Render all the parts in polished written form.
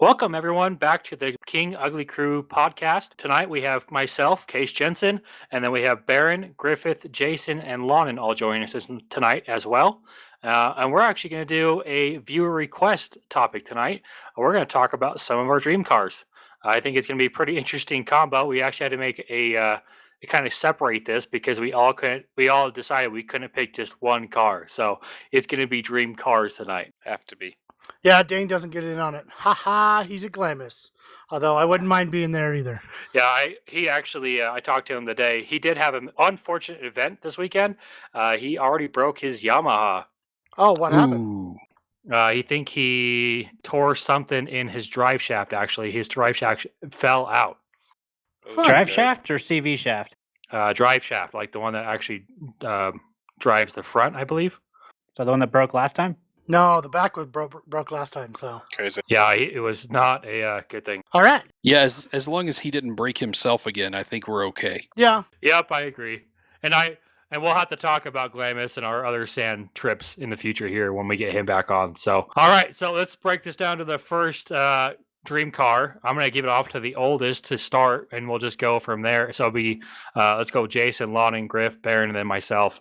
Welcome, everyone, back to the King Ugly Crew podcast. Tonight we have myself, Case Jensen, and then we have Baron, Griffith, Jason, and Lonan all joining us tonight as well. And we're actually going to do a viewer request topic tonight. We're going to talk about some of our dream cars. I think it's going to be a pretty interesting combo. We actually had to make a kind of separate this because we all decided we couldn't pick just one car. So it's going to be dream cars tonight. Have to be. Yeah, Dane doesn't get in on it. Ha ha, he's a Glamis. Although I wouldn't mind being there either. Yeah, I talked to him today. He did have an unfortunate event this weekend. He already broke his Yamaha. Oh, what happened? I think he tore something in his drive shaft, actually. His drive shaft fell out. Drive shaft or CV shaft? Drive shaft, like the one that actually drives the front, I believe. So the one that broke last time? No, the back was broke last time, so. Crazy. Yeah, it was not a good thing. All right. Yeah, as long as he didn't break himself again, I think we're okay. Yeah. Yep, I agree. And we'll have to talk about Glamis and our other sand trips in the future here when we get him back on. So, all right, so let's break this down to the first dream car. I'm going to give it off to the oldest to start, and we'll just go from there. So it'll be, let's go Jason, Lon, Griff, Baron, and then myself.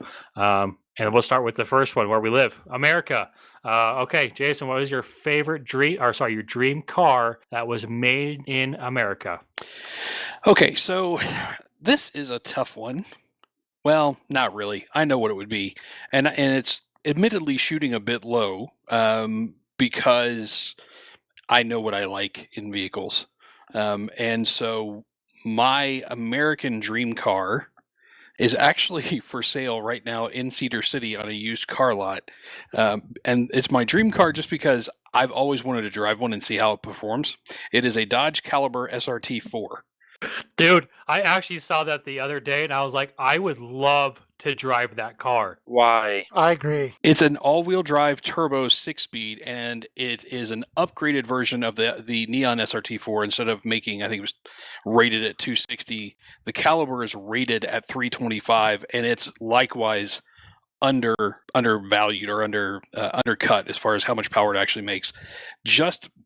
And we'll start with the first one, where we live, America. Okay, Jason, what is your favorite your dream car that was made in America? Okay, so this is a tough one. Well, not really. I know what it would be. And it's admittedly shooting a bit low because I know what I like in vehicles. And so my American dream car is actually for sale right now in Cedar City on a used car lot. And it's my dream car just because I've always wanted to drive one and see how it performs. It is a Dodge Caliber SRT4. Dude, I actually saw that the other day, and I was like, I would love to drive that car. Why? I agree. It's an all-wheel drive turbo 6-speed, and it is an upgraded version of the Neon SRT4. Instead of making, I think it was rated at 260, the Caliber is rated at 325, and it's likewise undervalued or undercut as far as how much power it actually makes.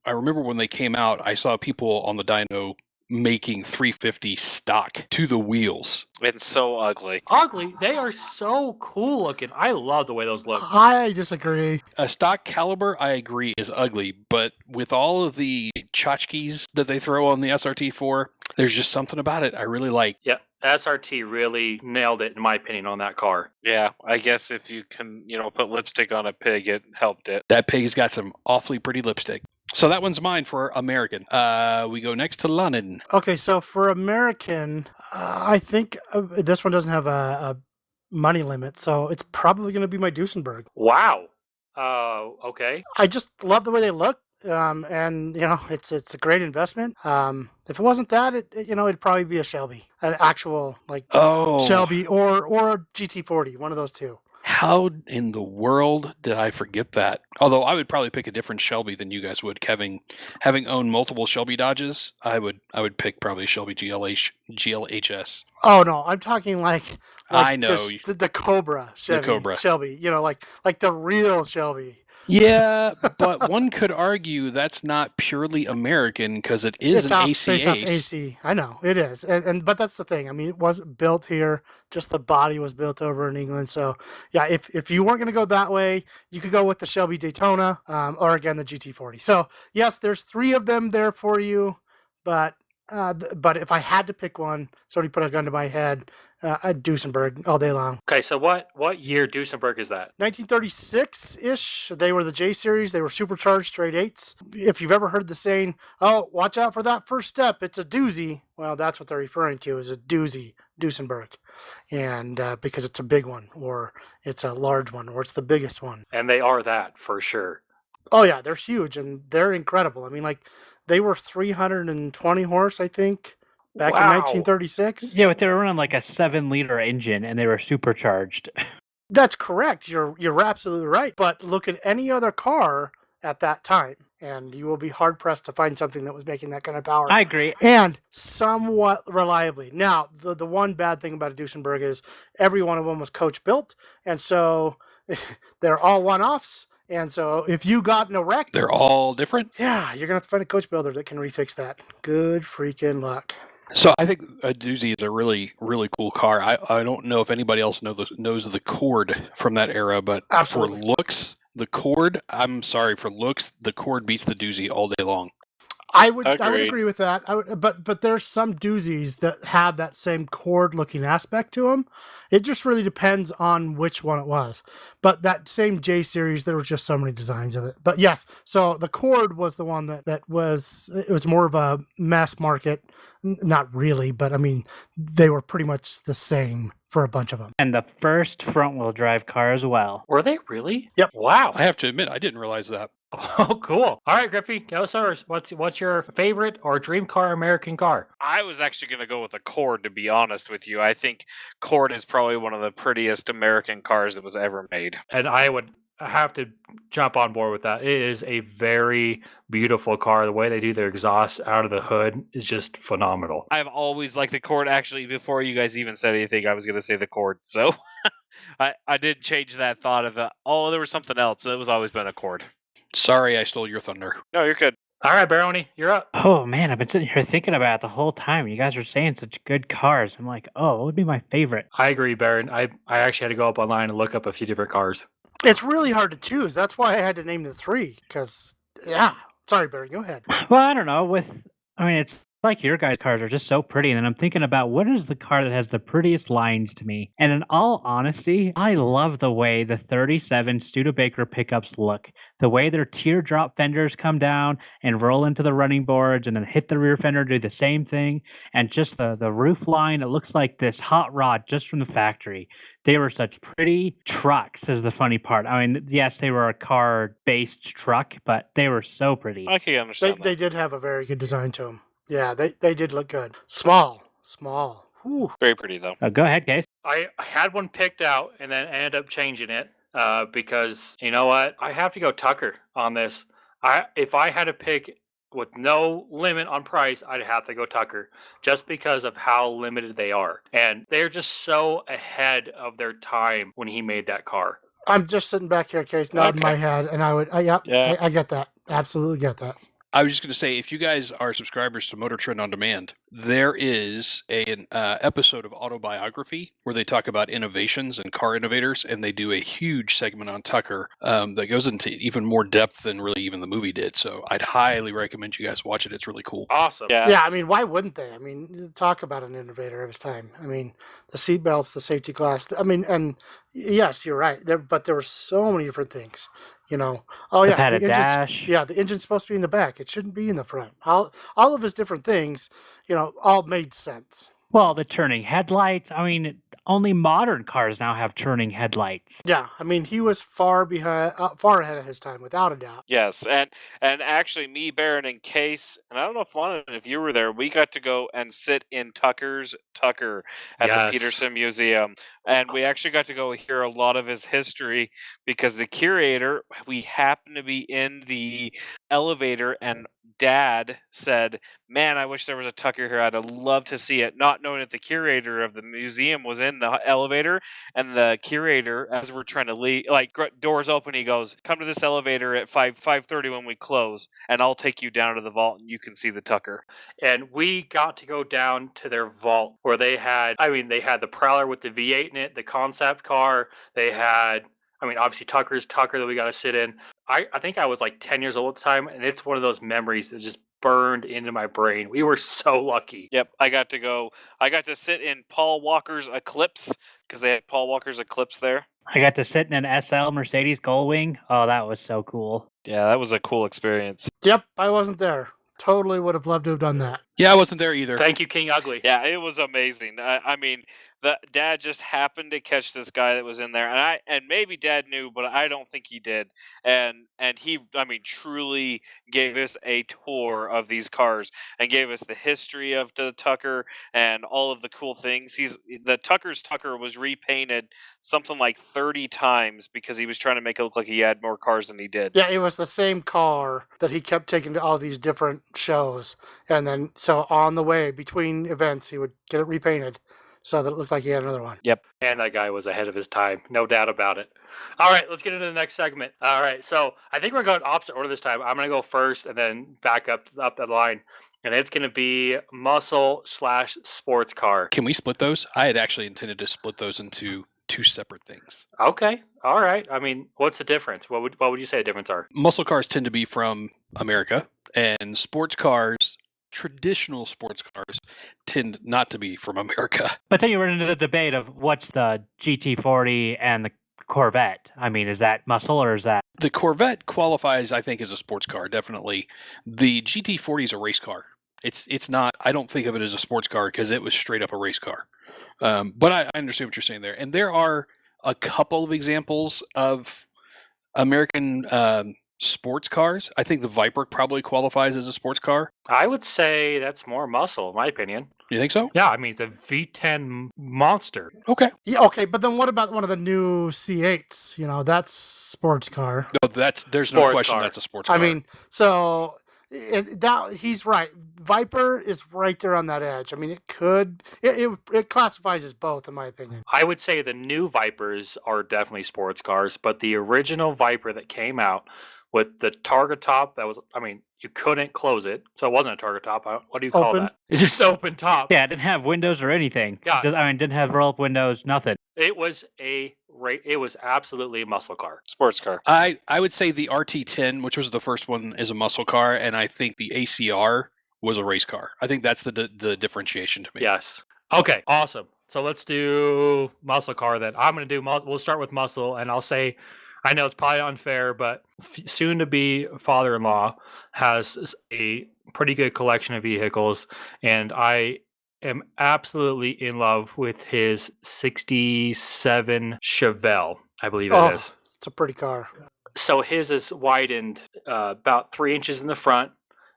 I remember when they came out, I saw people on the dyno making 350 stock to the wheels. It's so ugly. Ugly? They are so cool looking. I love the way those look. I disagree. A stock Caliber, I agree, is ugly, but with all of the tchotchkes that they throw on the SRT4, there's just something about it I really like. Yeah, SRT really nailed it, in my opinion, on that car. Yeah, I guess if you can, put lipstick on a pig, it helped it. That pig's got some awfully pretty lipstick. So that one's mine for American. We go next to London. Okay, so for American, I think this one doesn't have a money limit, so it's probably going to be my Duesenberg. Wow. Okay. I just love the way they look. And it's a great investment. If it wasn't that, it'd probably be a Shelby, an actual Shelby or a GT40, one of those two. How in the world did I forget that? Although I would probably pick a different Shelby than you guys would. Having owned multiple Shelby Dodges, I would pick probably Shelby GLHS. Oh no, I'm talking like I know the Cobra Chevy. The Cobra Shelby, like the real Shelby. Yeah, but one could argue that's not purely American because it is an AC. It's AC. I know it is, but that's the thing. I mean, it wasn't built here; just the body was built over in England. So, yeah, if you weren't going to go that way, you could go with the Shelby Daytona, or again the GT40. So, yes, there's 3 of them there for you, but if I had to pick one, somebody put a gun to my head, I'd Duesenberg all day long. Okay, so what year Duesenberg is that? 1936-ish. They were the J Series. They were supercharged straight 8s. If you've ever heard the saying, oh, watch out for that first step, it's a doozy. Well, that's what they're referring to, is a doozy, Duesenberg. And because it's a big one, or it's a large one, or it's the biggest one. And they are that, for sure. Oh, yeah, they're huge, and they're incredible. I mean, they were 320 horse, I think, back in 1936. Yeah, but they were running like a 7-liter engine, and they were supercharged. That's correct. You're absolutely right. But look at any other car at that time, and you will be hard-pressed to find something that was making that kind of power. I agree. And somewhat reliably. Now, the one bad thing about a Duesenberg is every one of them was coach-built, and so they're all one-offs. And so if you got an erect, They're all different. yeah, you're gonna have to find a coach builder that can refix that. Good freaking luck. So I think a doozy is a really, really cool car. I don't know if anybody else knows the Cord from that era, but Absolutely. for looks, the Cord, I'm sorry, for looks, the Cord beats the doozy all day long. I would Agreed. agree with that. But there's some doozies that have that same cord looking aspect to them. It just really depends on which one it was. But that same J series, there were just so many designs of it. But yes, so the cord was the one that was, it was more of a mass market. Not really, but I mean, they were pretty much the same for a bunch of them. And the first front-wheel drive car as well. Were they really? Yep. Wow. I have to admit, I didn't realize that. Oh, cool. All right, Griffey, go first. What's your favorite or dream car American car? I was actually going to go with a Cord, to be honest with you. I think Cord is probably one of the prettiest American cars that was ever made. And I would have to jump on board with that. It is a very beautiful car. The way they do their exhaust out of the hood is just phenomenal. I've always liked the Cord. Actually, before you guys even said anything, I was going to say the Cord. So I did change that thought of, there was something else. It was always been a Cord. Sorry, I stole your thunder. No, you're good. All right, Baroni, you're up. Oh man, I've been sitting here thinking about it the whole time. You guys are saying such good cars. I'm like, oh, what would be my favorite? I agree, Baron. I actually had to go up online and look up a few different cars. It's really hard to choose. That's why I had to name the three. Because, yeah. Sorry, Barry, go ahead. Well, I don't know. It's like your guys' cars are just so pretty, and then I'm thinking about what is the car that has the prettiest lines to me. And in all honesty, I love the way the 37 Studebaker pickups look. The way their teardrop fenders come down and roll into the running boards, and then hit the rear fender, do the same thing, and just the roof line. It looks like this hot rod just from the factory. They were such pretty trucks, is the funny part. I mean, yes, they were a car-based truck, but they were so pretty. I can understand They did have a very good design to them. Yeah, they did look good. Small. Whew. Very pretty, though. Go ahead, Case. I had one picked out and then ended up changing it because, you know what? I have to go Tucker on this. If I had to pick with no limit on price, I'd have to go Tucker just because of how limited they are. And they're just so ahead of their time when he made that car. I'm just sitting back here, Case, nodding my head, and I get that. Absolutely get that. I was just going to say, if you guys are subscribers to Motor Trend on Demand, there is an episode of Autobiography where they talk about innovations and car innovators, and they do a huge segment on Tucker that goes into even more depth than really even the movie did. So I'd highly recommend you guys watch it. It's really cool. Awesome. Yeah, I mean, why wouldn't they? I mean, talk about an innovator of his time. I mean, the seat belts, the safety glass. I mean, and yes, you're right. But there were so many different things. You know, oh yeah, padded dash. Yeah, the engine's supposed to be in the back. It shouldn't be in the front. All of his different things, you know, all made sense. Well, the turning headlights. I mean, only modern cars now have turning headlights. Yeah, I mean, he was far ahead of his time, without a doubt. Yes, and actually, me, Baron, and Case, and I don't know if you were there, we got to go and sit in Tucker at the Peterson Museum, and we actually got to go hear a lot of his history because the curator, we happened to be in the elevator, and Dad said, "Man, I wish there was a Tucker here. I'd love to see it." Not knowing that the curator of the museum was in the elevator, and the curator, as we're trying to leave, like doors open, he goes, "Come to this elevator at 5:30 when we close, and I'll take you down to the vault, and you can see the Tucker." And we got to go down to their vault where they had the Prowler with the V8 in it, the concept car. They had, obviously Tucker's Tucker that we got to sit in. I think I was like 10 years old at the time, and it's one of those memories that just burned into my brain. We were so lucky. Yep, I got to sit in Paul Walker's Eclipse because they had Paul Walker's Eclipse there. I got to sit in an SL Mercedes Gullwing. Oh, that was so cool. Yeah, that was a cool experience. Yep, I wasn't there. Totally would have loved to have done that. Yeah, I wasn't there either. Thank you, King Ugly. Yeah, it was amazing. The Dad just happened to catch this guy that was in there, and maybe Dad knew, but I don't think he did. And he, truly gave us a tour of these cars and gave us the history of the Tucker and all of the cool things. The Tucker's Tucker was repainted something like 30 times because he was trying to make it look like he had more cars than he did. Yeah, it was the same car that he kept taking to all these different shows, and then so on the way between events, he would get it repainted So that it looked like he had another one. And that guy was ahead of his time, no doubt about it. All right, let's get into the next segment. All right, so I think we're going opposite order this time. I'm going to go first and then back up the line. And it's going to be muscle/sports car. Can we split those? I had actually intended to split those into two separate things. Okay, all right. I mean, what's the difference? What would you say the difference are? Muscle cars tend to be from America, and sports cars, traditional sports cars, tend not to be from America. But then you run into the debate of what's the GT40 and the Corvette. I mean, is that muscle or is that? The Corvette qualifies, I think, as a sports car, definitely. The GT40 is a race car. It's not, I don't think of it as a sports car because it was straight up a race car. But I understand what you're saying there. And there are a couple of examples of American sports cars. I think the Viper probably qualifies as a sports car. I would say that's more muscle, in my opinion. You think so? Yeah, I mean, it's a V10 monster. Okay. Yeah, okay, but then what about one of the new C8s? You know, that's sports car. No, there's no Sports question car. that's a sports car. I mean, so he's right. Viper is right there on that edge. I mean, it classifies as both, in my opinion. I would say the new Vipers are definitely sports cars, but the original Viper that came out with the target top, you couldn't close it, so it wasn't a target top. What do you call Open. that? It's just open top. Yeah, it didn't have windows or anything. Yeah. Didn't have roll-up windows, nothing. It was it was absolutely a muscle car. Sports car. I would say the RT10, which was the first one, is a muscle car, and I think the ACR was a race car. I think that's the differentiation to me. Yes. Okay, awesome. So let's do muscle car then. I'm going to do muscle. We'll start with muscle, and I'll say, I know it's probably unfair, but soon-to-be father-in-law has a pretty good collection of vehicles, and I am absolutely in love with his 67 Chevelle, I believe it is. It's a pretty car. So his is widened about 3 inches in the front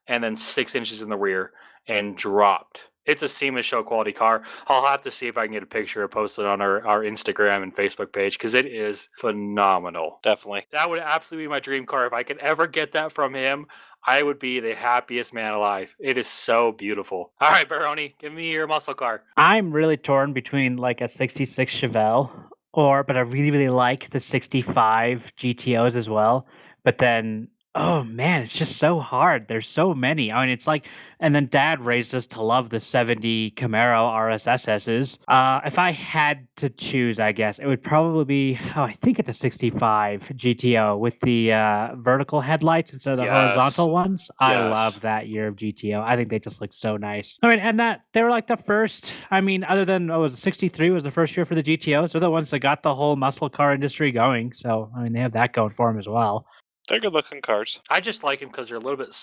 and then 6 inches in the rear and dropped. It's a SEMA show quality car. I'll have to see if I can get a picture and post it on our Instagram and Facebook page because it is phenomenal. Definitely. That would absolutely be my dream car. If I could ever get that from him, I would be the happiest man alive. It is so beautiful. All right, Baroni, give me your muscle car. I'm really torn between like a 66 Chevelle but I really, really like the 65 GTOs as well. But then, oh man, it's just so hard. There's so many. I mean, it's like, and then Dad raised us to love the 70 Camaro RSSSs. If I had to choose, I guess it would probably be, I think it's a 65 GTO with the vertical headlights instead of the horizontal ones. I love that year of GTO. I think they just look so nice. I mean, and that they were like the first. I mean, other than 63 was the first year for the GTOs. They're the ones that got the whole muscle car industry going. So I mean, they have that going for them as well. They're good looking cars. I just like them because they're a little bit,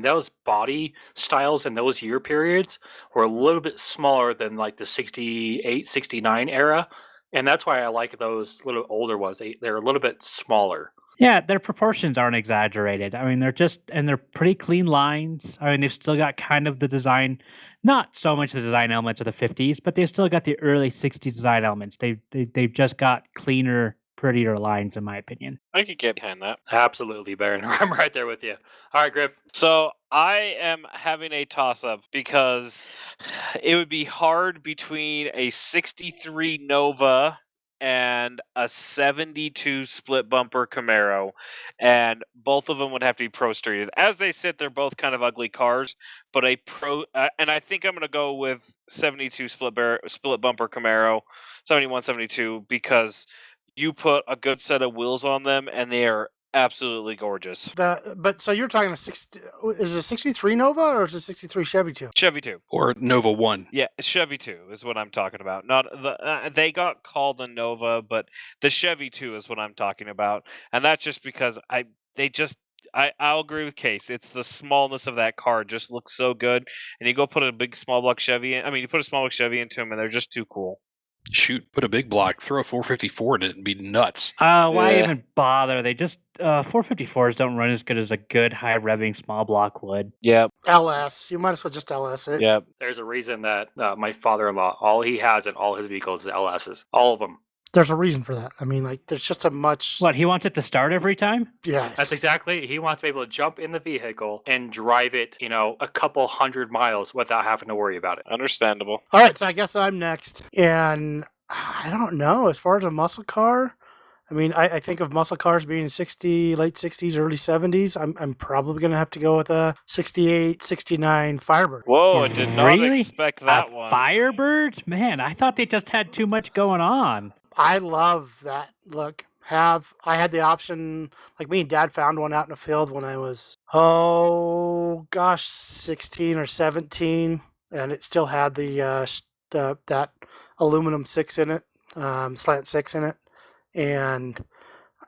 those body styles in those year periods were a little bit smaller than like the 68, 69 era. And that's why I like those little older ones. They're a little bit smaller. Yeah, their proportions aren't exaggerated. I mean, they're pretty clean lines. I mean, they've still got kind of the design, not so much the design elements of the 50s, but they've still got the early 60s design elements. They've just got cleaner, prettier lines, in my opinion. I could get behind that. Absolutely, Baron. I'm right there with you. All right, Griff. So I am having a toss-up because it would be hard between a 63 Nova and a 72 split bumper Camaro, and both of them would have to be pro streeted. As they sit, they're both kind of ugly cars, but and I think I'm going to go with 72 split bumper Camaro, 71, 72, because you put a good set of wheels on them, and they are absolutely gorgeous. But so you're talking is it a 63 Nova or is it 63 Chevy 2? Chevy 2. Or Nova 1. Yeah, Chevy 2 is what I'm talking about. Not the they got called a Nova, but the Chevy 2 is what I'm talking about. And that's just because I'll agree with Case. It's the smallness of that car just looks so good. And you go put a big small block Chevy you put a small block Chevy into them and they're just too cool. Shoot, put a big block, throw a 454 in it and be nuts. Why even bother? They just 454s don't run as good as a good high revving small block would. Yep. LS. You might as well just LS it. Yep. There's a reason that my father-in-law, all he has in all his vehicles is LSs. All of them. there's a reason for that. I mean, like, there's just a much. What, he wants it to start every time? Yes. That's exactly. He wants to be able to jump in the vehicle and drive it, a couple hundred miles without having to worry about it. Understandable. All right, so I guess I'm next. And I don't know. As far as a muscle car, I mean, I think of muscle cars being late 60s, early 70s. I'm probably going to have to go with a 68, 69 Firebird. Whoa, I did not Really? expect that A one. Firebird? Man, I thought they just had too much going on. I love that look. I had the option, like me and Dad found one out in the field when I was, 16 or 17, and it still had that aluminum 6 in it, slant 6 in it, and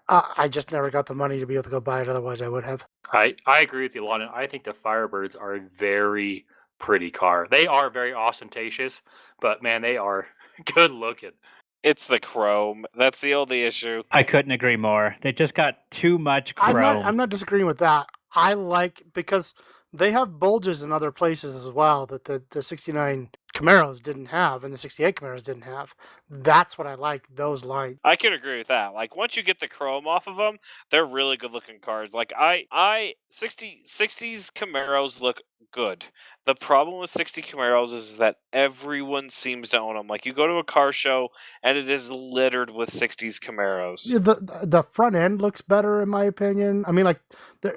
I just never got the money to be able to go buy it. Otherwise, I would have. I agree with you, London. I think the Firebirds are a very pretty car. They are very ostentatious, but man, they are good looking. It's the chrome. That's the only issue. I couldn't agree more. They just got too much chrome. I'm not disagreeing with that. I like, because they have bulges in other places as well that the 69 Camaros didn't have and the 68 Camaros didn't have. That's what I like, those lines. I can agree with that. Like, once you get the chrome off of them, they're really good looking cars. Like, 60s Camaros look good. The problem with 60 Camaros is that everyone seems to own them. Like, you go to a car show and it is littered with 60s Camaros. Yeah, the front end looks better in my opinion. I mean, like,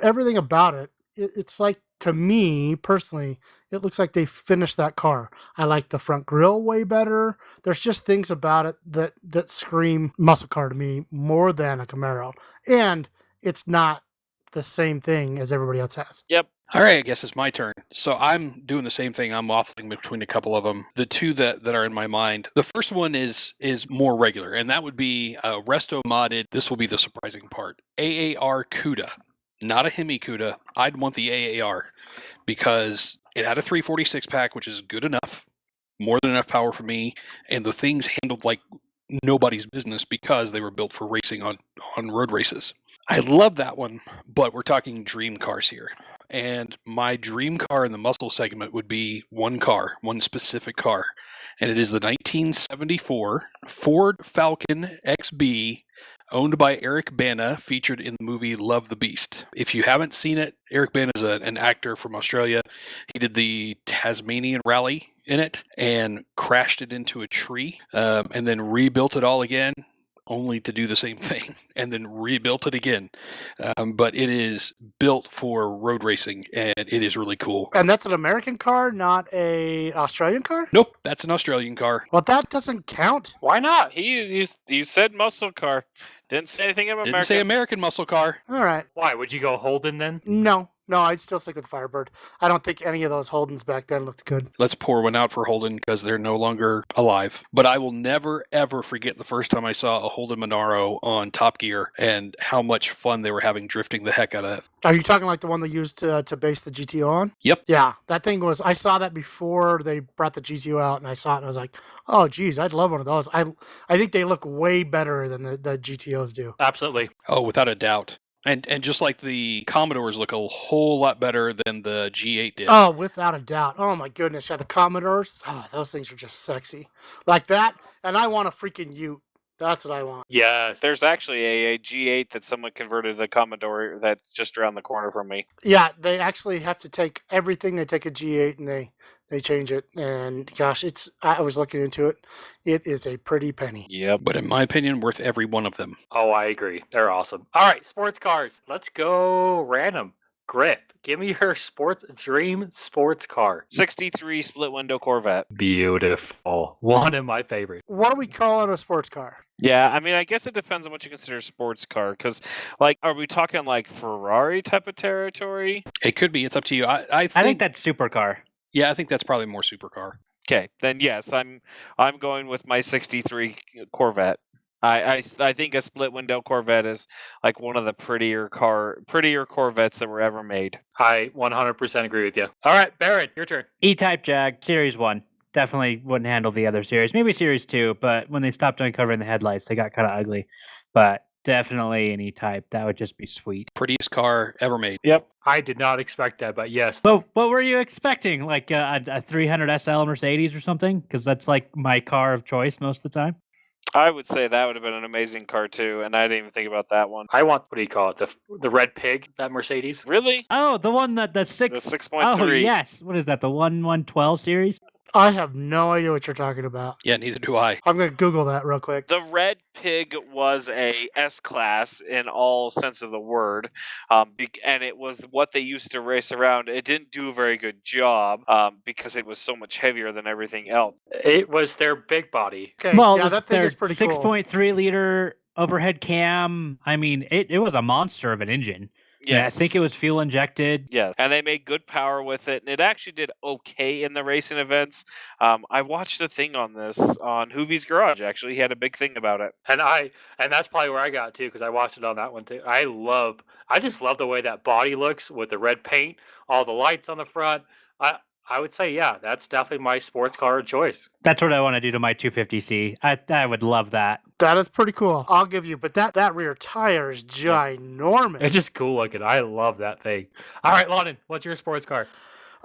everything about it, it's like, to me personally, it looks like they finished that car. I like the front grille way better. There's just things about it that scream muscle car to me more than a Camaro. And it's not the same thing as everybody else has. Yep. All right, I guess it's my turn. So I'm doing the same thing. I'm waffling between a couple of them. The two that are in my mind. The first one is more regular, and that would be resto modded. This will be the surprising part. AAR CUDA. Not a Hemi CUDA. I'd want the AAR because it had a 346 pack, which is good enough, more than enough power for me, and the things handled like nobody's business because they were built for racing on road races. I love that one, but we're talking dream cars here. And my dream car in the muscle segment would be one specific car, and it is the 1974 Ford Falcon XB, owned by Eric Bana, featured in the movie Love the Beast. If you haven't seen it, Eric Bana is an actor from Australia. He did the Tasmanian Rally in it and crashed it into a tree, and then rebuilt it all again, only to do the same thing, and then rebuilt it again. But it is built for road racing, and it is really cool. And that's an American car, not a Australian car? Nope, that's an Australian car. Well, that doesn't count. Why not? You said muscle car. Didn't say anything about Didn't say American muscle car. All right. Why? Would you go Holden then? No, I'd still stick with Firebird. I don't think any of those Holdens back then looked good. Let's pour one out for Holden because they're no longer alive. But I will never, ever forget the first time I saw a Holden Monaro on Top Gear and how much fun they were having drifting the heck out of it. Are you talking like the one they used to base the GTO on? Yep. Yeah, that thing was, I saw that before they brought the GTO out, and I saw it and I was like, oh, geez, I'd love one of those. I think they look way better than the GTOs do. Absolutely. Oh, without a doubt. And just like the Commodores look a whole lot better than the G8 did. Oh, without a doubt. Oh, my goodness. Yeah, the Commodores, those things are just sexy. Like that, and I want a freaking Ute. That's what I want. Yes. There's actually a G8 that someone converted to the Commodore that's just around the corner from me. Yeah, they actually have to take everything. They take a G8 and they change it. And gosh, I was looking into it. It is a pretty penny. Yep. But in my opinion, worth every one of them. Oh, I agree. They're awesome. All right, sports cars. Let's go random. Griff, give me your dream sports car. 63 split window Corvette. Beautiful. One of my favorites. What are we calling a sports car? Yeah, I mean, I guess it depends on what you consider a sports car. Because, like, are we talking like Ferrari type of territory? It could be. It's up to you. I think that's supercar. Yeah, I think that's probably more supercar. Okay, then yes, I'm going with my 63 Corvette. I think a split window Corvette is like one of the prettier Corvettes that were ever made. I 100% agree with you. All right, Barrett, your turn. E-Type Jag, Series 1. Definitely wouldn't handle the other series. Maybe Series 2, but when they stopped uncovering the headlights, they got kind of ugly. But definitely an E-Type. That would just be sweet. Prettiest car ever made. Yep. I did not expect that, but yes. Well, what were you expecting? Like a 300 SL Mercedes or something? Because that's like my car of choice most of the time. I would say that would have been an amazing car too, and I didn't even think about that one. I want, what do you call it? The red pig, that Mercedes. Really? Oh, the one that the 6.3. Oh yes, what is that? The 112 series? I have no idea what you're talking about. Yeah, neither do I. I'm gonna Google that real quick. The Red Pig was a S-Class in all sense of the word, and it was what they used to race around. It didn't do a very good job because it was so much heavier than everything else. It was their big body. Okay, Well, yeah, that thing their is pretty cool. 6.3 liter overhead cam. I mean, it was a monster of an engine. Yeah, I think it was fuel injected. Yeah, and they made good power with it, and it actually did okay in the racing events. I watched a thing on this on Hoovie's Garage. Actually, he had a big thing about it. And that's probably where I got to, because I watched it on that one too. I just love the way that body looks with the red paint, all the lights on the front. I would say, yeah, that's definitely my sports car of choice. That's what I want to do to my 250C. I would love that. That is pretty cool. I'll give you, but that rear tire is ginormous. It's just cool looking. I love that thing. All right, London, what's your sports car?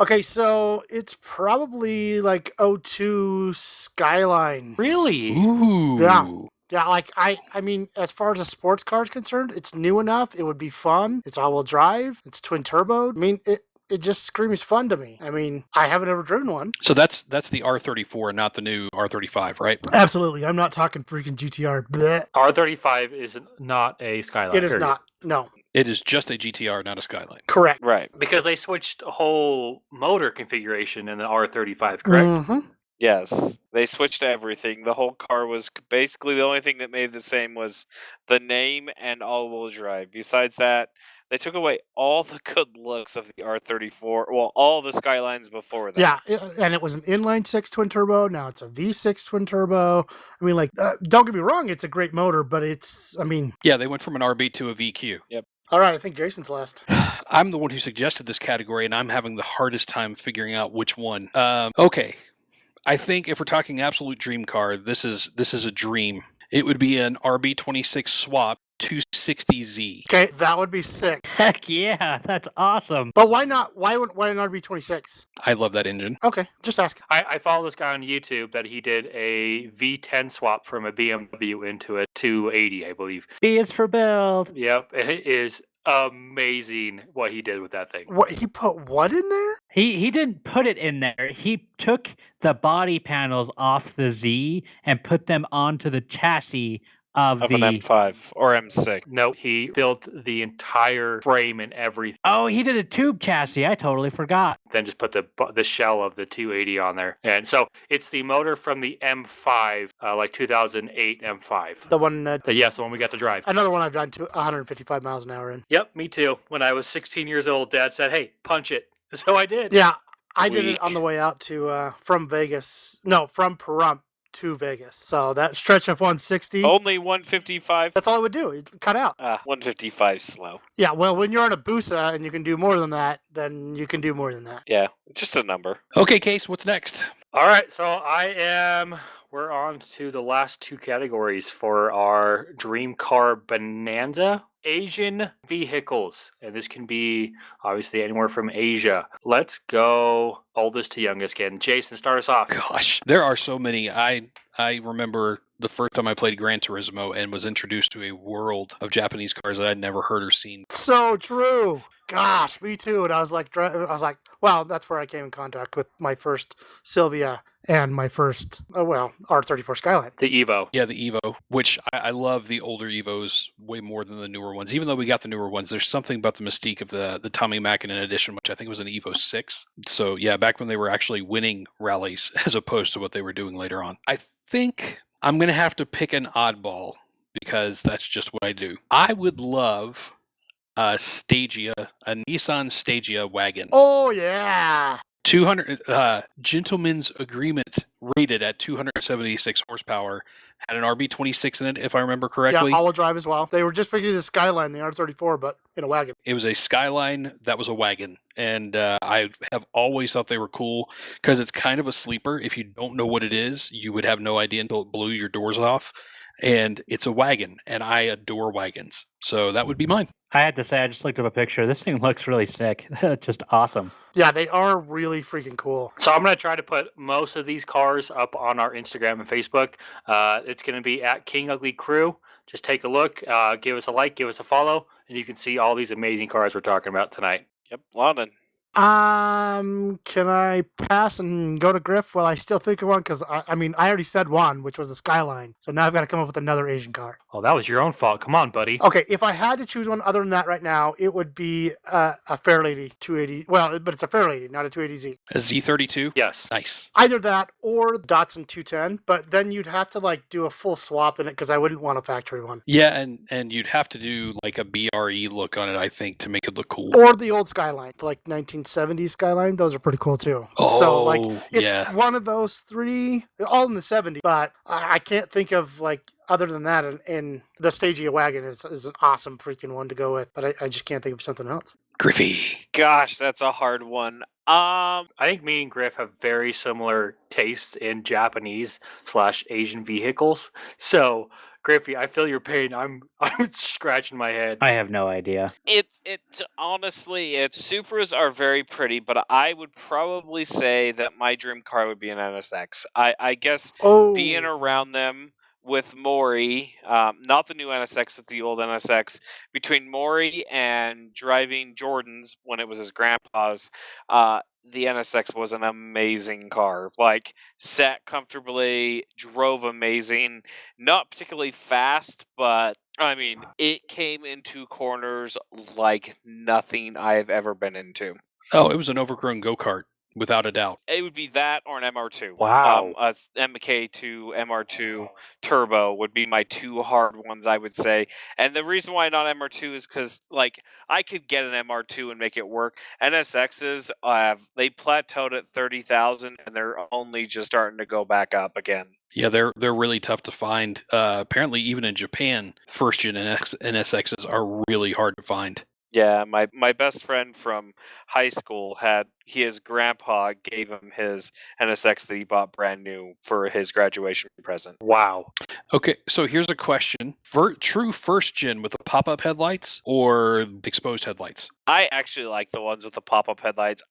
Okay, so it's probably like 02 Skyline. Really? Ooh. Yeah, like I mean, as far as a sports car is concerned, it's new enough. It would be fun. It's all-wheel drive. It's twin turbo. I mean, it just screams fun to me. I mean, I haven't ever driven one. So that's the R34, not the new R35, right? Absolutely. I'm not talking freaking GTR. Blech. R35 is not a Skyline. It is period. not. No. It is just a GTR, not a Skyline. Correct. Right. Because they switched a whole motor configuration in the R35, correct? Mm-hmm. Yes, they switched everything. The whole car was basically the only thing that made it the same was the name and all-wheel drive. Besides that, they took away all the good looks of the R34. Well, all the Skylines before that. Yeah, and it was an inline six twin turbo. Now it's a V6 twin turbo. I mean, like, don't get me wrong, it's a great motor, but I mean. Yeah, they went from an RB to a VQ. Yep. All right, I think Jason's last. I'm the one who suggested this category, and I'm having the hardest time figuring out which one. Okay. I think if we're talking absolute dream car, this is a dream. It would be an RB26 swap 260Z. Okay, that would be sick. Heck yeah, that's awesome. But why not? Why an RB26? I love that engine. Okay, just ask. I follow this guy on YouTube that he did a V10 swap from a BMW into a 280, I believe. B is for build. Yep, it is amazing what he did with that thing. What, he put what in there? He didn't put it in there. He took the body panels off the Z and put them onto the chassis of an M5 or M6. No, he built the entire frame and everything. Oh, he did a tube chassis. I totally forgot. Then just put the shell of the 280 on there. And so it's the motor from the M5, like 2008 M5. The one that. Yes, the one we got to drive. Another one I've done to 155 miles an hour in. Yep, me too. When I was 16 years old, Dad said, "Hey, punch it." So I did. Yeah, I did it Weak. on the way out to from Vegas. No, from Pahrump to Vegas. So that stretch of 160. Only 155. That's all I would do. It'd cut out. 155 slow. Yeah, well, when you're on a Busa and you can do more than that, then you can do more than that. Yeah, just a number. Okay, Case, what's next? All right, so we're on to the last two categories for our Dream Car Bonanza. Asian vehicles, and this can be obviously anywhere from Asia. Let's go oldest to youngest again. Jason, start us off. Gosh, there are so many. I remember the first time I played Gran Turismo and was introduced to a world of Japanese cars that I'd never heard or seen. So true. Gosh, me too. And I was like, well, that's where I came in contact with my first Silvia and my first, R34 Skyline. The Evo. Yeah, the Evo, which I love the older Evos way more than the newer ones. Even though we got the newer ones, there's something about the mystique of the Tommy Mäkinen edition, which I think was an Evo 6. So yeah, back when they were actually winning rallies as opposed to what they were doing later on. I think I'm going to have to pick an oddball because that's just what I do. I would love a Nissan Stagia wagon. Oh, yeah. 200 gentleman's agreement rated at 276 horsepower, had an RB26 in it, if I remember correctly. Yeah, all-wheel drive as well. They were just figuring the Skyline, the R34, but in a wagon. It was a Skyline that was a wagon, and I have always thought they were cool because it's kind of a sleeper. If you don't know what it is, you would have no idea until it blew your doors off. And it's a wagon, and I adore wagons. So that would be mine. I had to say, I just looked up a picture. This thing looks really sick. Just awesome. Yeah, they are really freaking cool. So I'm going to try to put most of these cars up on our Instagram and Facebook. It's going to be at King Ugly Crew. Just take a look, give us a like, give us a follow, and you can see all these amazing cars we're talking about tonight. Yep, London. Can I pass and go to Griff while I still think of one? Because I mean, I already said one, which was the Skyline. So now I've got to come up with another Asian car. Oh, that was your own fault. Come on, buddy. Okay, if I had to choose one other than that right now, it would be a Fairlady 280. Well, but it's a Fairlady, not a 280Z. A Z32? Yes. Nice. Either that or Datsun 210, but then you'd have to like do a full swap in it because I wouldn't want a factory one. Yeah, and you'd have to do like a BRE look on it, I think, to make it look cool. Or the old Skyline, like 1970s Skyline. Those are pretty cool too. So like it's yeah. one of those three, all in the 70s. But I can't think of like other than that. And the Stagea wagon is an awesome freaking one to go with. But I just can't think of something else. Griffey. Gosh, that's a hard one. I think me and Griff have very similar tastes in Japanese/Asian vehicles. So, Griffey, I feel your pain. I'm scratching my head. I have no idea. It's honestly, Supras are very pretty, but I would probably say that my dream car would be an NSX. I guess being around them with Maury, not the new NSX, but the old NSX, between Maury and driving Jordan's when it was his grandpa's, the NSX was an amazing car. Like, sat comfortably, drove amazing, not particularly fast, but I mean, it came into corners like nothing I've ever been into. Oh, it was an overgrown go-kart, without a doubt. It would be that or an MR2. Wow. A MK2, MR2 Turbo would be my two hard ones, I would say. And the reason why not MR2 is because, like, I could get an MR2 and make it work. NSXs, they plateaued at 30,000, and they're only just starting to go back up again. Yeah, they're really tough to find. Apparently, even in Japan, first-gen NSXs are really hard to find. Yeah, my best friend from high school his grandpa gave him his NSX that he bought brand new for his graduation present. Wow. Okay, so here's a question. True first-gen with the pop-up headlights or exposed headlights? I actually like the ones with the pop-up headlights.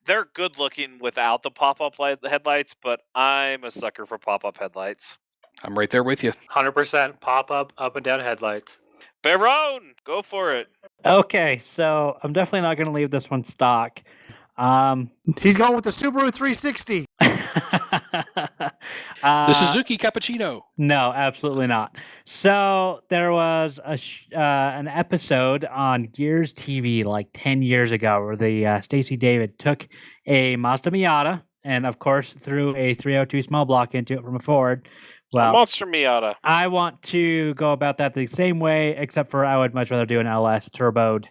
They're good looking without the pop-up headlights, but I'm a sucker for pop-up headlights. I'm right there with you. 100% pop-up, up and down headlights. Barone, go for it. Okay, so I'm definitely not going to leave this one stock. He's going with the Subaru 360. The Suzuki Cappuccino. No, absolutely not. So there was an episode on Gears TV like 10 years ago where the Stacey David took a Mazda Miata and, of course, threw a 302 small block into it from a Ford. Well, Monster Miata. I want to go about that the same way, except for I would much rather do an LS turboed,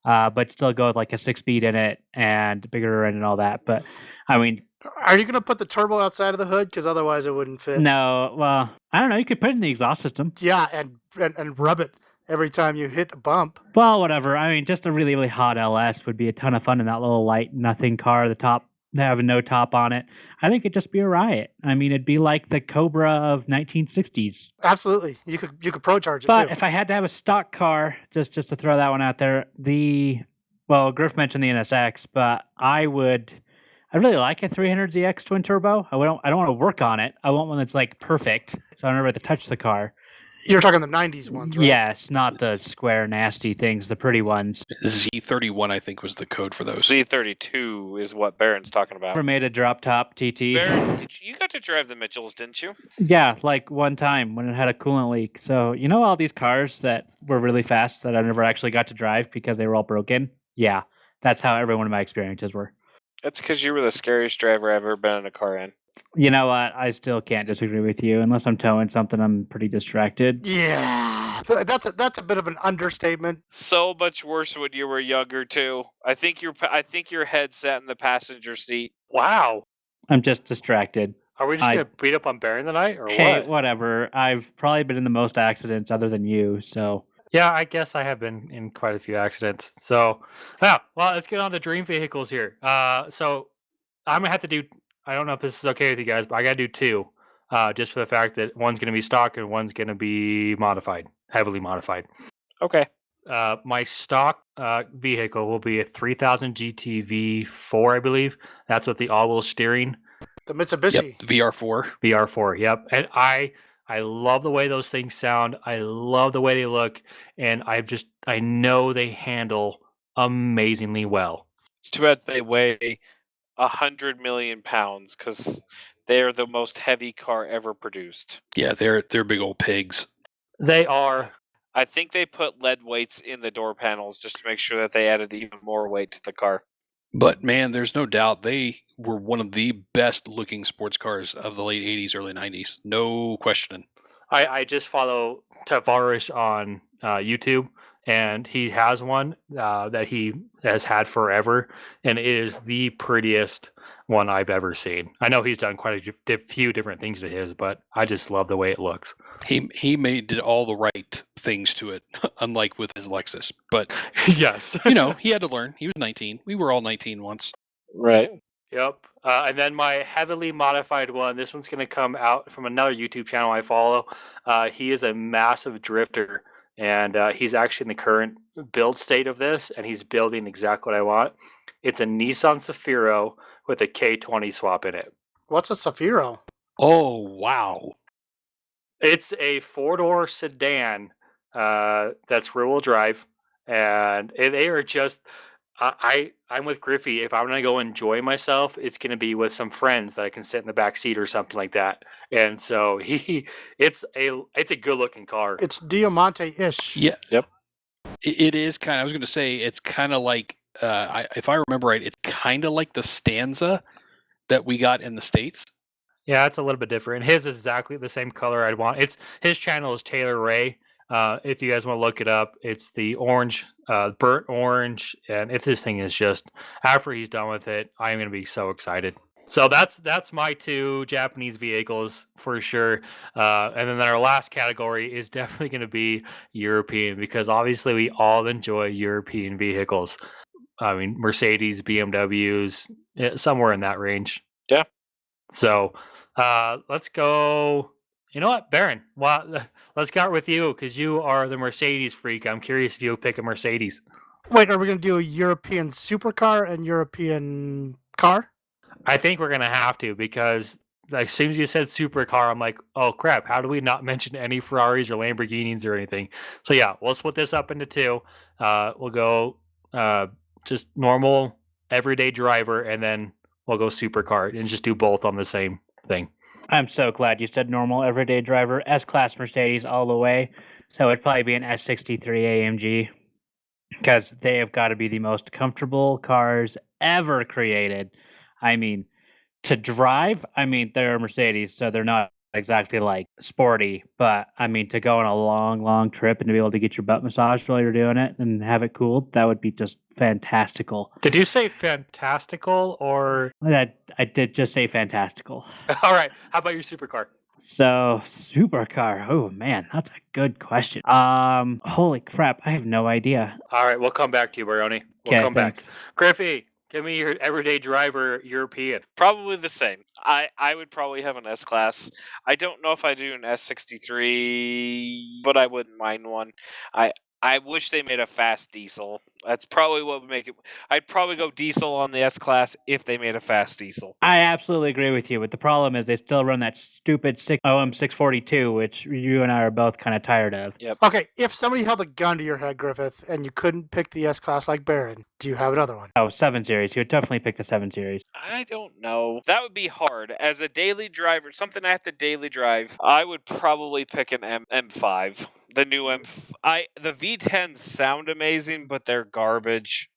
but still go with like a 6-speed in it and bigger and all that. But I mean, are you going to put the turbo outside of the hood? Because otherwise it wouldn't fit. No, well, I don't know. You could put it in the exhaust system. Yeah, and rub it every time you hit a bump. Well, whatever. I mean, just a really, really hot LS would be a ton of fun in that little light nothing car. The top having no top on it. I think it'd just be a riot. I mean, it'd be like the Cobra of 1960s. Absolutely. You could pro charge it But too. if I had to have a stock car, just to throw that one out there, Griff mentioned the NSX, but I really like a 300ZX twin turbo. I don't want to work on it. I want one that's like perfect, so I don't ever have to touch the car. You're talking the 90s ones, right? Yes, not the square nasty things, the pretty ones. Z31, I think, was the code for those. Z32 is what Baron's talking about. Never made a drop top TT. Baron, you got to drive the Mitchells, didn't you? Yeah, like one time when it had a coolant leak. So, you know all these cars that were really fast that I never actually got to drive because they were all broken? Yeah, that's how every one of my experiences were. That's because you were the scariest driver I've ever been in a car in. You know what? I still can't disagree with you. Unless I'm towing something, I'm pretty distracted. Yeah, that's a bit of an understatement. So much worse when you were younger too. I think your head sat in the passenger seat. Wow. I'm just distracted. Are we just going to beat up on Baron tonight, or Hey, what? whatever. I've probably been in the most accidents other than you, so... Yeah, I guess I have been in quite a few accidents. So, yeah, well, let's get on to dream vehicles here. So I'm going to have to do... I don't know if this is okay with you guys, but I got to do two, just for the fact that one's going to be stock and one's going to be modified, heavily modified. Okay. My stock vehicle will be a 3000 GT V4, I believe. That's with the all-wheel steering. The Mitsubishi. Yep, VR4. VR4, yep. And I I love the way those things sound. I love the way they look, and I know they handle amazingly well. It's too bad they weigh 100 million pounds because they're the most heavy car ever produced. Yeah, they're big old pigs. They are. I think they put lead weights in the door panels just to make sure that they added even more weight to the car. But man, there's no doubt they were one of the best looking sports cars of the late 80s, early 90s. No questioning. I just follow Tavares on YouTube, and he has one that he has had forever, and it is the prettiest one I've ever seen. I know he's done quite a few different things to his, but I just love the way it looks. He did all the right things to it, unlike with his Lexus. But yes, he had to learn. He was 19. We were all 19 once. Right. Yep. And then my heavily modified one, this one's going to come out from another YouTube channel I follow. He is a massive drifter, and he's actually in the current build state of this, and he's building exactly what I want. It's a Nissan Safiro with a K20 swap in it. What's a Safiro? Oh, wow. It's a four-door sedan that's rear-wheel drive, and they are just... I'm with Griffey. If I'm gonna go enjoy myself, it's gonna be with some friends that I can sit in the back seat or something like that. And so it's a good looking car. It's Diamante-ish. Yeah. Yep. It is kind of, I was going to say, it's kind of like, if I remember right, it's kind of like the Stanza that we got in the States. Yeah, it's a little bit different. His is exactly the same color I'd want. His channel is Taylor Ray. If you guys want to look it up, it's the orange, burnt orange. And if this thing is just, after he's done with it, I'm going to be so excited. So that's my two Japanese vehicles for sure. And then our last category is definitely going to be European, because obviously we all enjoy European vehicles. I mean, Mercedes, BMWs, somewhere in that range. Yeah. So let's go. You know what, Baron? Well, let's start with you, because you are the Mercedes freak. I'm curious if you'll pick a Mercedes. Wait, are we going to do a European supercar and European car? I think we're going to have to, because as soon as you said supercar, I'm like, oh, crap. How do we not mention any Ferraris or Lamborghinis or anything? So, yeah, we'll split this up into two. We'll go just normal, everyday driver, and then we'll go supercar and just do both on the same thing. I'm so glad you said normal everyday driver. S-Class Mercedes all the way. So it'd probably be an S63 AMG, because they have got to be the most comfortable cars ever created. I mean, to drive, they're a Mercedes, so they're not exactly like sporty, but I mean, to go on a long trip and to be able to get your butt massaged while you're doing it and have it cooled, that would be just fantastical. Did you say fantastical or? I did just say fantastical. All right. How about your supercar? So, supercar. Oh man, that's a good question. Holy crap, I have no idea. All right, we'll come back to you, Baroni. We'll come back. Griffey, give me your everyday driver European. Probably the same. I would probably have an S-Class. I don't know if I do an S63, but I wouldn't mind one. I wish they made a fast diesel. That's probably what would make it. I'd probably go diesel on the S-Class if they made a fast diesel. I absolutely agree with you, but the problem is they still run that stupid OM642, which you and I are both kind of tired of. Yep. Okay, if somebody held a gun to your head, Griffith, and you couldn't pick the S-Class like Baron, do you have another one? Oh, 7 Series. You would definitely pick the 7 Series. I don't know. That would be hard. As a daily driver, something I have to daily drive, I would probably pick an M5. The new the V10s sound amazing, but they're garbage.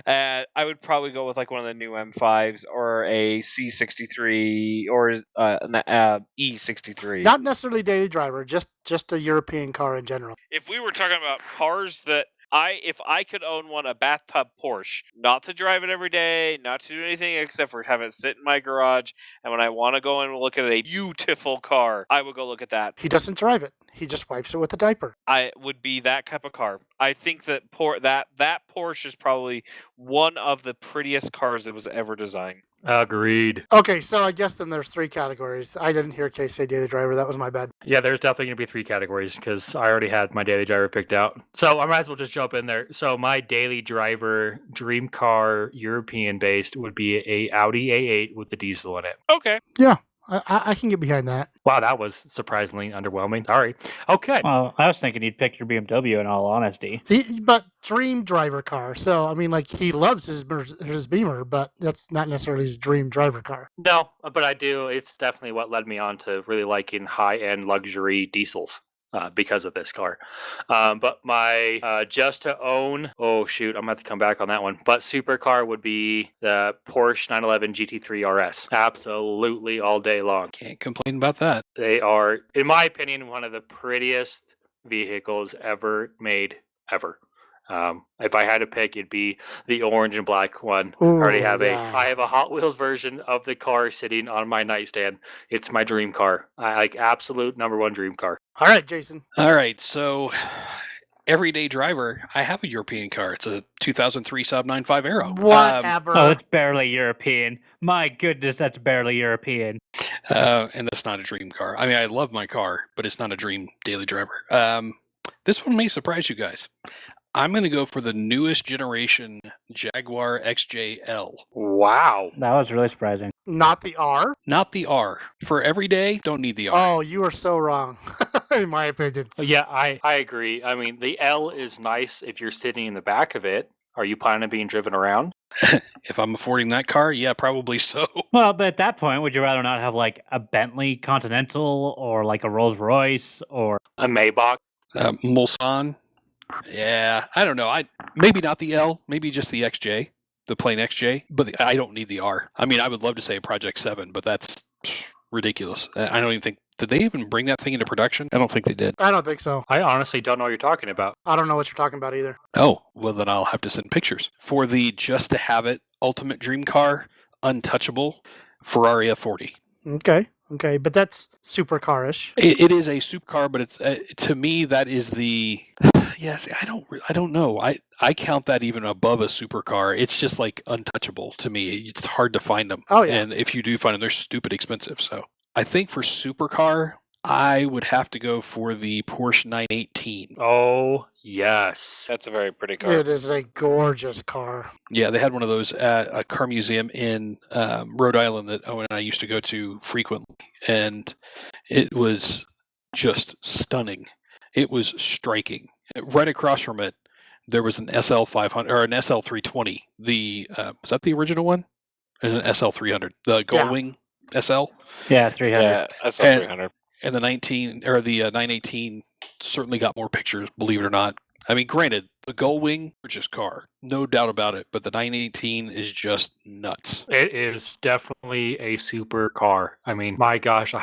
I would probably go with like one of the new M5s or a C63 or an E63. Not necessarily daily driver, just a European car in general. If we were talking about cars that if I could own one, a bathtub Porsche, not to drive it every day, not to do anything except for have it sit in my garage, and when I want to go and look at a beautiful car, I would go look at that. He doesn't drive it. He just wipes it with a diaper. I would be that type of car. I think that that Porsche is probably one of the prettiest cars that was ever designed. Agreed. Okay, so I guess then there's 3 categories. I didn't hear Case say daily driver. That was my bad. Yeah, there's definitely going to be 3 categories, because I already had my daily driver picked out. So I might as well just jump in there. So my daily driver dream car, European based, would be a Audi A8 with the diesel in it. Okay. Yeah, I can get behind that. Wow, that was surprisingly underwhelming. Sorry. Okay. Well, I was thinking you'd pick your BMW. In all honesty, But dream driver car. So I mean, like he loves his Beamer, but that's not necessarily his dream driver car. No, but I do. It's definitely what led me on to really liking high-end luxury diesels. Because of this car. But my just to own, oh shoot, I'm going to have to come back on that one. But supercar would be the Porsche 911 GT3 RS. Absolutely all day long. Can't complain about that. They are, in my opinion, one of the prettiest vehicles ever made, ever. If I had to pick, it'd be the orange and black one. Ooh, I have a Hot Wheels version of the car sitting on my nightstand. It's my dream car. I like absolute number one dream car. All right, Jason. All right, so everyday driver, I have a European car. It's a 2003 Saab 95 Aero. Whatever. oh, it's barely European. My goodness, that's barely European. And that's not a dream car. I mean, I love my car, but it's not a dream daily driver. This one may surprise you guys. I'm going to go for the newest generation Jaguar XJL. Wow. That was really surprising. Not the R. Not the R. For everyday, don't need the R. Oh, you are so wrong, in my opinion. Yeah, I agree. I mean, the L is nice if you're sitting in the back of it. Are you planning on being driven around? If I'm affording that car, yeah, probably so. Well, but at that point, would you rather not have like a Bentley Continental or like a Rolls Royce or A Maybach? Mulsanne. Yeah, I don't know. Maybe not the L, maybe just the XJ, the plain XJ. But I don't need the R. I mean, I would love to say Project 7, but that's ridiculous. I don't even think. Did they even bring that thing into production? I don't think they did. I don't think so. I honestly don't know what you're talking about. I don't know what you're talking about either. Oh, well, then I'll have to send pictures. For the just to have it ultimate dream car, untouchable, Ferrari F40. Okay, but that's supercar-ish. It is a supercar, but it's to me that is the yes. I don't know. I count that even above a supercar. It's just like untouchable to me. It's hard to find them. Oh, yeah. And if you do find them, they're stupid expensive. So I think for supercar, I would have to go for the Porsche 918. Oh, yes. That's a very pretty car. It is a gorgeous car. Yeah, they had one of those at a car museum in Rhode Island that Owen and I used to go to frequently, and it was just stunning. It was striking. Right across from it, there was an SL 500 or an SL 320. Was that the original one? And an SL 300, the Gullwing SL. yeah, 300. Yeah, SL 300. And the 918 certainly got more pictures, believe it or not. I mean, granted, the Gullwing, gorgeous car, no doubt about it, but the 918 is just nuts. It is definitely a super car. I mean, my gosh.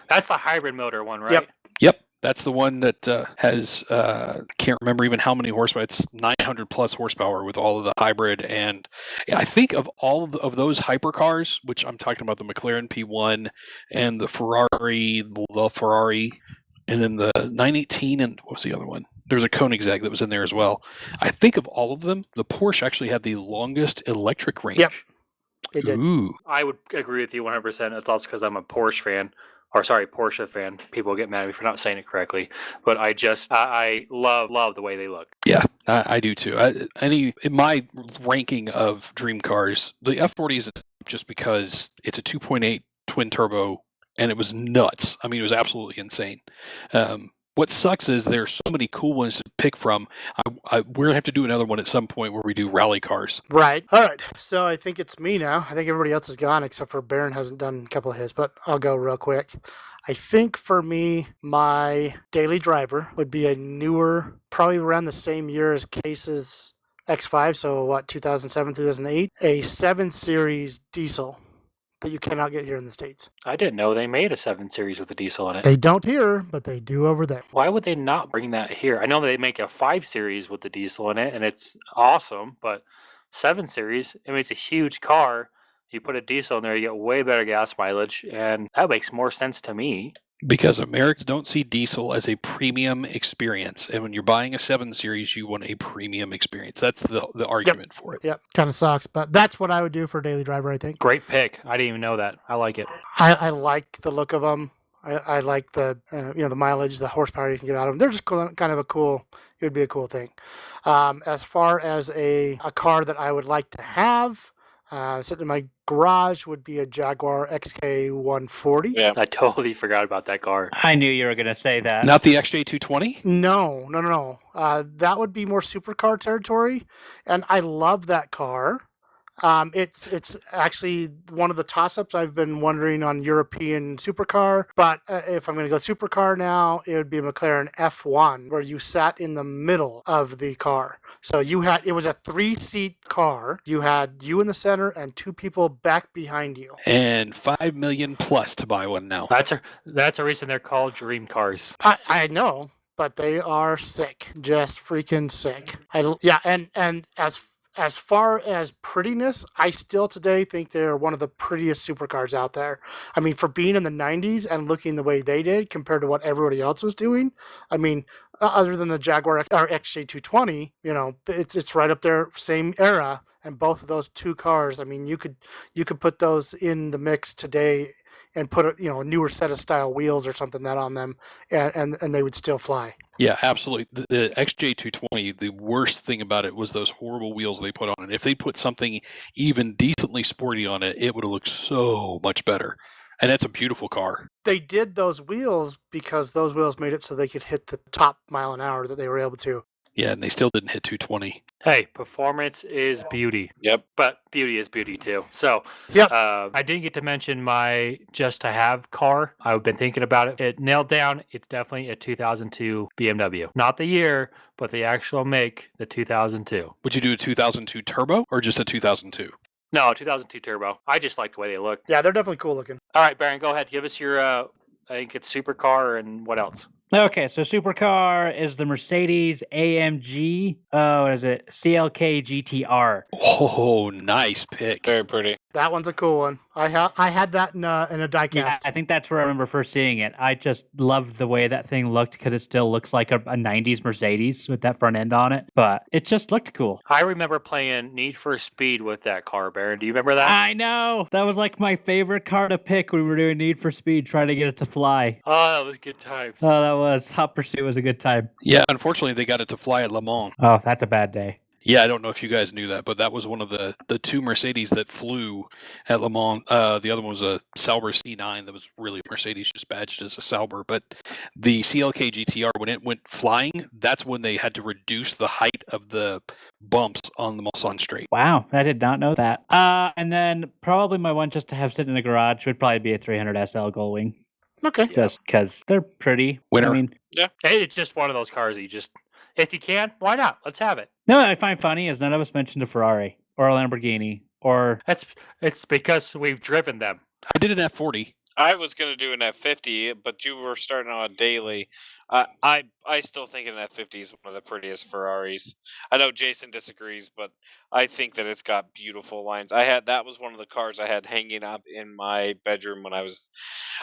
That's the hybrid motor one, right? Yep, that's the one that has, I can't remember even how many horsepower. It's 900 plus horsepower with all of the hybrid. And I think of all of those hypercars, which I'm talking about the McLaren P1 and the Ferrari, and then the 918, and what was the other one? There's a Koenigsegg that was in there as well. I think of all of them, the Porsche actually had the longest electric range. Yep, it did. Ooh. I would agree with you 100%. It's also because I'm a Porsche fan. Or sorry, Porsche fan. People get mad at me for not saying it correctly. But I love the way they look. Yeah, I do too. In my ranking of dream cars, the F40 is just because it's a 2.8 twin turbo, and it was nuts. I mean, it was absolutely insane. What sucks is there's so many cool ones to pick from. We're going to have to do another one at some point where we do rally cars. Right. All right. So I think it's me now. I think everybody else is gone except for Baron hasn't done a couple of his, but I'll go real quick. I think for me, my daily driver would be a newer, probably around the same year as Case's X5. So what, 2007, 2008? A 7 Series diesel that you cannot get here in the States. I didn't know they made a 7 Series with a diesel in it. They don't here, but they do over there. Why would they not bring that here? I know they make a 5 Series with the diesel in it, and it's awesome, but 7 Series, I mean, it's a huge car. You put a diesel in there, you get way better gas mileage, and that makes more sense to me. Because Americans don't see diesel as a premium experience. And when you're buying a 7 Series, you want a premium experience. That's the argument for it. Yep, kind of sucks, but that's what I would do for a daily driver, I think. Great pick. I didn't even know that. I like it. I like the look of them. I like the the mileage, the horsepower you can get out of them. They're just kind of it would be a cool thing. As far as a car that I would like to have, Sitting in my garage would be a Jaguar XK140. Yeah. I totally forgot about that car. I knew you were going to say that. Not the XJ220? No. That would be more supercar territory, and I love that car. It's actually one of the toss-ups I've been wondering on European supercar. But if I'm going to go supercar now, it would be a McLaren F1, where you sat in the middle of the car. So it was a 3-seat car. You had you in the center and 2 people back behind you. And $5 million plus to buy one now. That's a reason they're called dream cars. I know, but they are sick, just freaking sick. And as far as prettiness, I still today think they're one of the prettiest supercars out there. I mean, for being in the 90s and looking the way they did compared to what everybody else was doing, I mean, other than the Jaguar or XJ220, it's right up there, same era. And both of those 2 cars, I mean, you could put those in the mix today and put a newer set of style wheels or something on them, and they would still fly. Yeah, absolutely. The XJ220, the worst thing about it was those horrible wheels they put on it. If they put something even decently sporty on it, it would have looked so much better. And that's a beautiful car. They did those wheels because those wheels made it so they could hit the top mile an hour that they were able to. Yeah, and they still didn't hit 220. Hey, performance is beauty. Yep. But beauty is beauty too. So, Yep. I didn't get to mention my just to have car. I've been thinking about it. It nailed down. It's definitely a 2002 BMW. Not the year, but the actual make, the 2002. Would you do a 2002 turbo or just a 2002? No, 2002 turbo. I just like the way they look. Yeah, they're definitely cool looking. All right, Baron, go ahead. Give us your, I think it's supercar and what else? Okay, so supercar is the Mercedes AMG. What is it? CLK GTR. Oh, nice pick. Very pretty. That one's a cool one. I had that in a diecast. Yeah, I think that's where I remember first seeing it. I just loved the way that thing looked because it still looks like a 90s Mercedes with that front end on it, but it just looked cool. I remember playing Need for Speed with that car, Baron. Do you remember that? I know. That was like my favorite car to pick when we were doing Need for Speed, trying to get it to fly. Oh, that was good times. Oh, that was. Hot Pursuit was a good time. Yeah, unfortunately, they got it to fly at Le Mans. Oh, that's a bad day. Yeah, I don't know if you guys knew that, but that was one of the 2 Mercedes that flew at Le Mans. The other one was a Sauber C9 that was really a Mercedes, just badged as a Sauber. But the CLK GTR, when it went flying, that's when they had to reduce the height of the bumps on the Mulsanne Straight. Wow, I did not know that. And then probably my one just to have sitting in the garage would probably be a 300 SL Gullwing. Okay. Just because they're pretty. Winner. I mean, Hey, it's just one of those cars that you just, if you can, why not? Let's have it. no, I find funny is none of us mentioned a Ferrari or a Lamborghini or It's because we've driven them. I did an F40. I was going to do an F50, but you were starting on a daily. I still think an F50 is one of the prettiest Ferraris. I know Jason disagrees, but I think that it's got beautiful lines. That was one of the cars I had hanging up in my bedroom when I was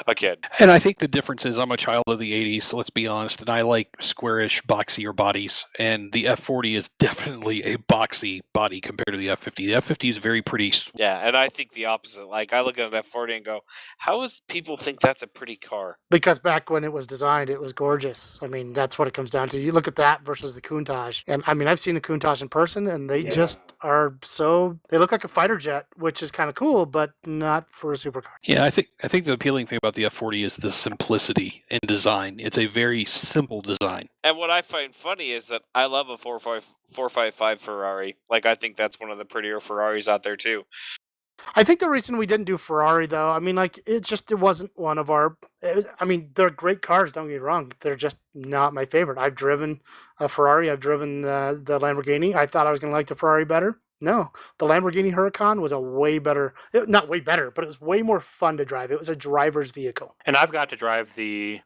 a kid. And I think the difference is I'm a child of the 80s, let's be honest, and I like squarish, boxier bodies. And the F40 is definitely a boxy body compared to the F50. The F50 is very pretty. Yeah, and I think the opposite. Like, I look at an F40 and go, how does people think that's a pretty car? Because back when it was designed, it was gorgeous. I mean, that's what it comes down to. You look at that versus the Countach. And I mean, I've seen the Countach in person, and they just are they look like a fighter jet, which is kind of cool, but not for a supercar. Yeah, I think the appealing thing about the F40 is the simplicity in design. It's a very simple design. And what I find funny is that I love a 455 Ferrari. Like, I think that's one of the prettier Ferraris out there, too. I think the reason we didn't do Ferrari, though, I mean, like, it wasn't one of our... I mean, they're great cars, don't get me wrong. They're just not my favorite. I've driven a Ferrari. I've driven the Lamborghini. I thought I was going to like the Ferrari better. No, the Lamborghini Huracan was a way better... Not way better, but it was way more fun to drive. It was a driver's vehicle. And I've got to drive a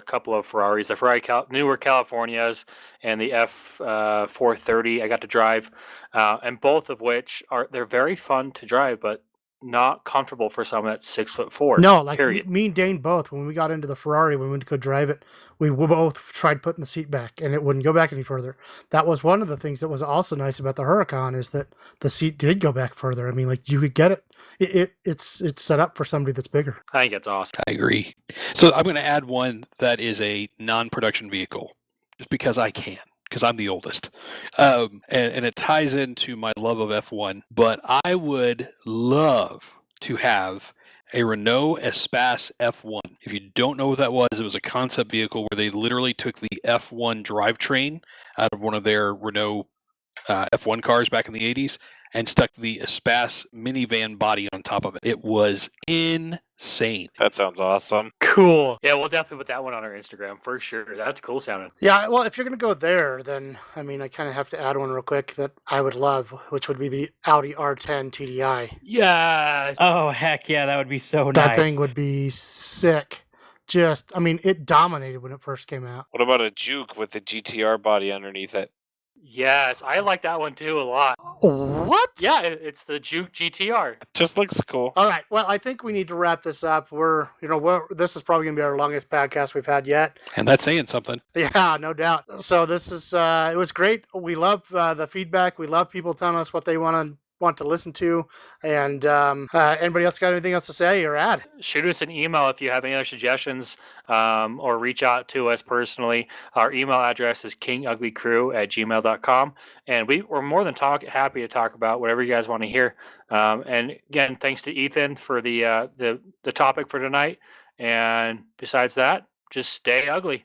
couple of Ferraris, the Ferrari newer Californias and the F430 I got to drive, and both of which they're very fun to drive, but not comfortable for someone that's 6'4". No, like period. me and Dane both, when we got into the Ferrari, when we went to go drive it, we both tried putting the seat back and it wouldn't go back any further. That was one of the things that was also nice about the Huracan is that the seat did go back further. I mean, like you could get it. It's set up for somebody that's bigger. I think it's awesome. I agree. So I'm going to add one that is a non-production vehicle, just because I can. because I'm the oldest. And it ties into my love of F1. But I would love to have a Renault Espace F1. If you don't know what that was, it was a concept vehicle where they literally took the F1 drivetrain out of one of their Renault F1 cars back in the 80s and stuck the Espace minivan body on top of it. It was insane. That sounds awesome. Cool. Yeah, we'll definitely put that one on our Instagram for sure. That's cool sounding. Yeah, well, if you're going to go there, then, I mean, I kind of have to add one real quick that I would love, which would be the Audi R10 TDI. Yes. Oh, heck yeah, that would be so That nice. thing would be sick. Just, I mean, it dominated when it first came out. What about a Juke with the GTR body underneath it? Yes, I like that one too a lot. What? Yeah, it's the Juke GTR. It just looks cool. All right. Well, I think we need to wrap this up. This is probably going to be our longest podcast we've had yet. And that's saying something. Yeah, no doubt. So this is, it was great. We love the feedback. We love people telling us what they want to listen to. And anybody else got anything else to say or add? Shoot us an email if you have any other suggestions, or reach out to us personally. Our email address is kinguglycrew@gmail.com, and we're more than happy to talk about whatever you guys want to hear. And again, thanks to Ethan for the topic for tonight. And besides that, just stay ugly.